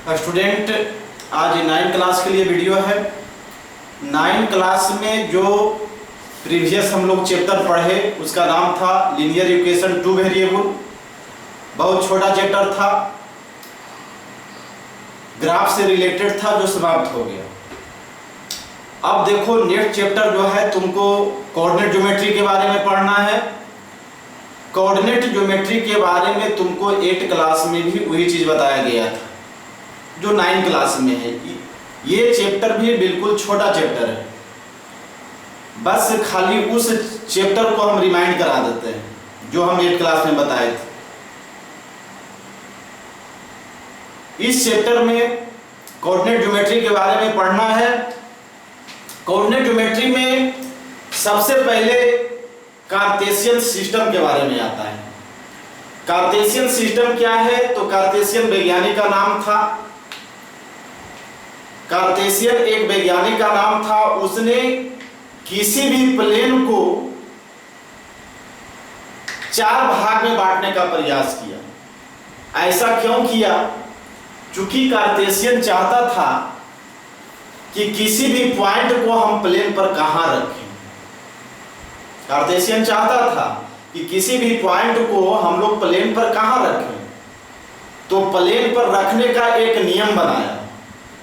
Student, आज 9 class के लिए वीडियो है। 9 क्लास में जो प्रीवियस हम लोग चैप्टर पढ़े उसका नाम था लीनियर इक्वेशन टू वेरिएबल। बहुत छोटा चैप्टर था, ग्राफ से रिलेटेड था, जो समाप्त हो गया। अब देखो नेक्स्ट चैप्टर जो है तुमको कोऑर्डिनेट ज्योमेट्री के बारे में पढ़ना है। कोऑर्डिनेट ज्योमेट्री के बारे में तुमको 8 क्लास में भी वही चीज बताया गया था जो 9 क्लास में है। ये चैप्टर भी बिल्कुल छोटा चैप्टर है, बस खाली उस चैप्टर को हम रिमाइंड करा देते हैं जो हम 8 क्लास में बताए थे। इस चैप्टर में कोऑर्डिनेट ज्योमेट्री के बारे में पढ़ना है। कोऑर्डिनेट ज्योमेट्री में सबसे पहले कार्टेशियन सिस्टम के बारे में आता है। कार्टेशियन सिस्टम क्या है? तो कार्टेशियन वैज्ञानिक का नाम था। कार्टेशियन एक वैज्ञानिक का नाम था। उसने किसी भी प्लेन को 4 भाग में बांटने का प्रयास किया। ऐसा क्यों किया? चूंकि कार्टेशियन चाहता था कि किसी भी पॉइंट को हम प्लेन पर कहां रखें। कार्टेशियन चाहता था कि किसी भी पॉइंट को हम लोग प्लेन पर कहां रखें, तो प्लेन पर रखने का एक नियम बनाया।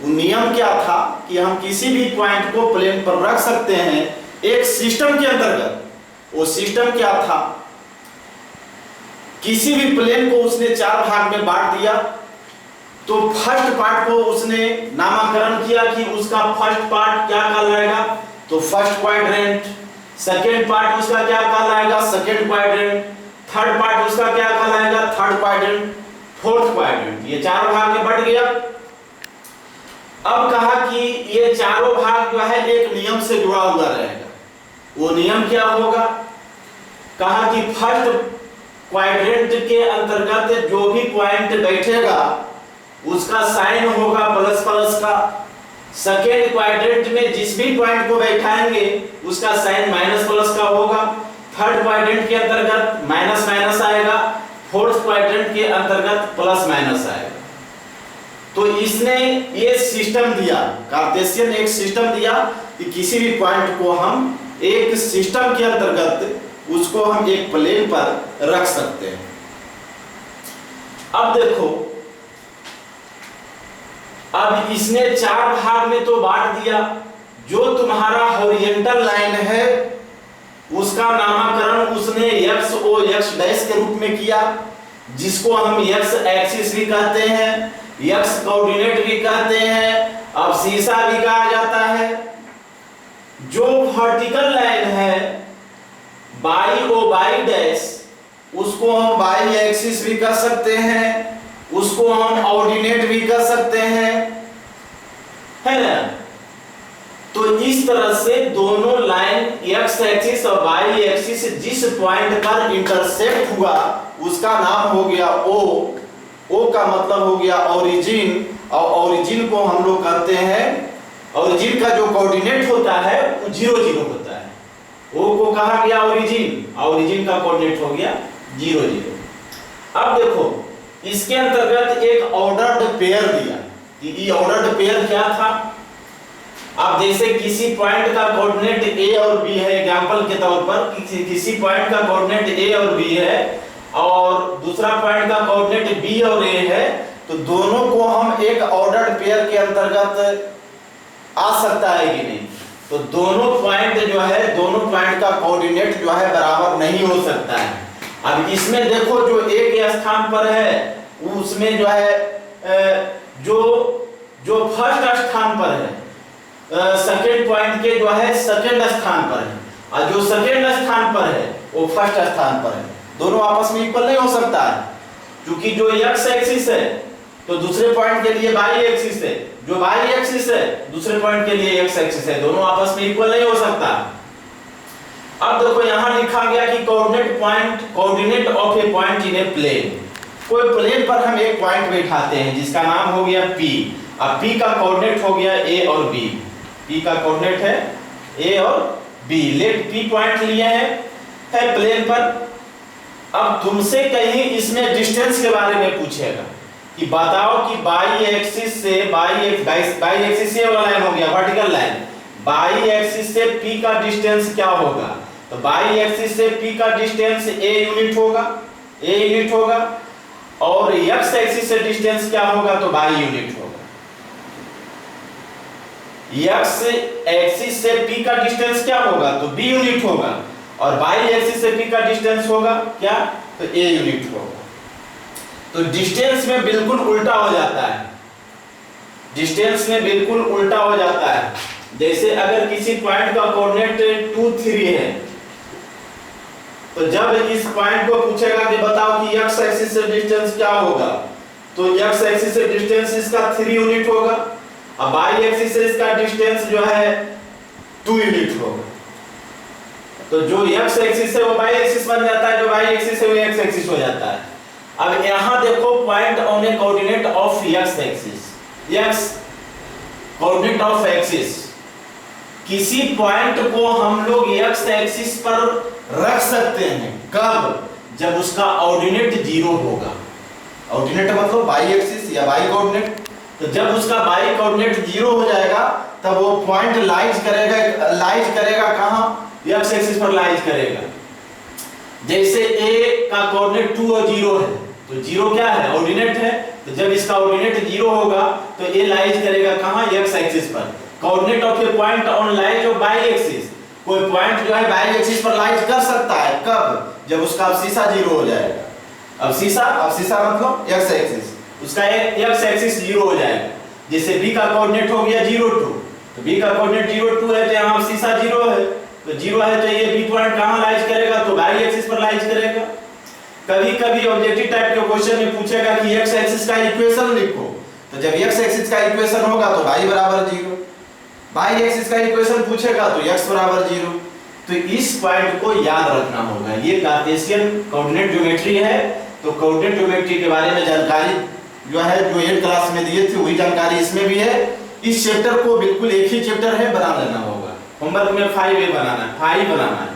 वो नियम क्या था कि हम किसी भी पॉइंट को प्लेन पर रख सकते हैं एक सिस्टम के अंतर्गत। वो सिस्टम क्या था? किसी भी प्लेन को उसने 4 भाग में बांट दिया। तो फर्स्ट पार्ट को उसने नामकरण किया कि उसका फर्स्ट पार्ट क्या कहलाएगा, तो फर्स्ट क्वाड्रेंट। सेकेंड पार्ट उसका क्या कहलाएगा, सेकेंड क्वाड्रेंट। थर्ड पार्ट उसका क्या कहलाएगा, थर्ड क्वाड्रेंट। Fourth quadrant. ये 4 भाग में बट गया। अब कहा कि ये चारों भाग जो है एक नियम से जुड़ा हुआ रहेगा। वो नियम क्या होगा? कहा कि फर्स्ट क्वाड्रेंट के अंतर्गत जो भी पॉइंट बैठेगा उसका साइन होगा प्लस प्लस का। सेकेंड क्वाड्रेंट में जिस भी पॉइंट को बैठाएंगे उसका साइन माइनस प्लस का होगा। थर्ड क्वाड्रेंट के अंतर्गत माइनस माइनस आएगा। फोर्थ क्वाड्रेंट के अंतर्गत प्लस माइनस आएगा। तो इसने ये सिस्टम दिया, कार्टेशियन एक सिस्टम दिया कि किसी भी पॉइंट को हम एक सिस्टम के अंतर्गत उसको हम एक प्लेन पर रख सकते हैं। अब देखो, अब इसने 4 भाग में तो बांट दिया। जो तुम्हारा हॉरिजॉन्टल लाइन है उसका नामकरण उसने एक्स ओ एक्स डैश के रूप में किया, जिसको हम एक्स एक्सिस भी कहते हैं, एक्स कोऑर्डिनेट भी कहते हैं, अब शीशा भी कहा जाता है। जो वर्टिकल लाइन है बाई ओ बाई डैश उसको हम बाई एक्सिस भी कह सकते हैं, उसको हम ऑर्डिनेट भी कर सकते हैं, है ना। तो इस तरह से दोनों लाइन एक्स एक्सिस और वाई एक्सिस जिस पॉइंट पर इंटरसेक्ट हुआ उसका नाम हो गया ओ। ओ का मतलब हो गया ओरिजिन, और ओरिजिन को हम लोग कहते हैं, ओरिजिन का जो कोऑर्डिनेट होता है वो 0 0 होता है। ओ को कहा गया ओरिजिन, ओरिजिन का कोऑर्डिनेट हो गया 0 0। अब देखो, इसके अंतर्गत एक ऑर्डर्ड पेयर दिया। ये ऑर्डर्ड पेयर क्या था? अब जैसे किसी पॉइंट का कोऑर्डिनेट ए और बी है, एग्जांपल के तौर पर किसी पॉइंट का कोऑर्डिनेट ए और बी है और दूसरा पॉइंट का कोऑर्डिनेट बी और ए है, तो दोनों को हम एक ऑर्डर्ड पेयर के अंतर्गत आ सकता है कि नहीं? तो दोनों पॉइंट जो है, दोनों पॉइंट का कोऑर्डिनेट जो है बराबर नहीं हो सकता है। अब इसमें देखो, जो ए के स्थान पर है उसमें जो है जो फर्स्ट स्थान पर है, सेकेंड पॉइंट के जो है सेकेंड स्थान पर है, और जो सेकेंड स्थान पर है वो फर्स्ट स्थान पर है। दोनों आपस में इक्वल नहीं हो सकता है, क्योंकि जो एक्स एक्सिस है तो दूसरे पॉइंट के लिए वाई एक्सिस है, जो वाई एक्सिस है दूसरे पॉइंट के लिए एक्स एक्सिस है, दोनों आपस में इक्वल नहीं हो सकता। अब देखो यहां लिखा गया कि coordinate of a point in a plane. कोई प्लेन पर हम एक पॉइंट बैठाते हैं जिसका नाम हो गया P। अब P का कोऑर्डिनेट हो गया A और B। P का कोऑर्डिनेट है A और B। लेट P पॉइंट लिए हैं प्लेन पर। अब तुमसे कहीं इसमें डिस्टेंस के बारे में पूछेगा कि बताओ कि बाई एक्सिस से बाई एक्सिस से वाला लाइन हो गया वर्टिकल लाइन, बाई एक्सिस से P का डिस्टेंस क्या होगा? तो बाई एक्सिस से P का डिस्टेंस a यूनिट होगा और x एक्सिस से डिस्टेंस क्या होगा? तो y यूनिट होगा। x एक्सिस से P का डिस्टेंस क्या होगा? तो b यूनिट होगा और y एक्सिस से P का डिस्टेंस होगा क्या? तो a यूनिट होगा। तो डिस्टेंस में बिल्कुल उल्टा हो जाता है, डिस्टेंस में बिल्कुल उल्टा हो जाता है। जैसे अगर किसी पॉइंट का कोऑर्डिनेट 2 3 है, तो जब इस पॉइंट को पूछेगा कि बताओ कि x एक्सिस से डिस्टेंस क्या होगा, तो x एक्सिस से डिस्टेंस इसका 3 यूनिट होगा और y एक्सिस से इसका डिस्टेंस जो है 2 यूनिट होगा। तो जो x एक्सिस है वो y एक्सिस बन जाता है, जो y एक्सिस है वो x एक्सिस हो जाता है। अब यहां देखो point on A coordinate of x axis, x coordinate of axis, किसी पॉइंट को हम लोग x एक्सिस पर रख सकते हैं कब? जब उसका ऑर्डिनेट 0 होगा। ऑर्डिनेट मतलब y एक्सिस या y कोऑर्डिनेट। तो जब उसका y कोऑर्डिनेट 0 हो जाएगा तब वो पॉइंट लाइज करेगा कहां? x एक्सिस पर लाइज करेगा। जैसे a का कोऑर्डिनेट 2 और 0 है, तो 0 क्या है? ऑर्डिनेट है। तो जब इसका ऑर्डिनेट 0 होगा तो a लाइज करेगा कहां? x एक्सिस पर। Coordinate of a point on lies of y axis, कोई पॉइंट जो है y एक्सिस पर लाइज कर सकता है कब? जब उसका अब्सिसा 0 हो जाएगा। अब्सिसा मतलब x एक्सिस, उसका x एक्सिस 0 हो जाएगा। जैसे b का कोऑर्डिनेट हो गया 0 2, तो b का कोऑर्डिनेट 0 2 है तो यहां अब्सिसा 0 है, तो 0 है तो ये b पॉइंट कहां लाइज करेगा? तो y एक्सिस पर लाइज करेगा। कभी-कभी ऑब्जेक्टिव टाइप के क्वेश्चन में पूछेगा कि x एक्सिस का इक्वेशन लिखो, तो जब x एक्सिस का इक्वेशन होगा तो y बराबर 0, y एक्सिस का इक्वेशन पूछेगा तो x बराबर 0। तो इस पॉइंट को याद रखना होगा। ये कार्टेशियन कोऑर्डिनेट ज्योमेट्री है। तो कोऑर्डिनेट ज्योमेट्री के बारे में जानकारी जो है जो 8th क्लास में दिए थे वही जानकारी इसमें भी है। इस चैप्टर को बिल्कुल एक ही चैप्टर है, बना लेना होगा। होमवर्क में 5A बनाना है, 5 बनाना है।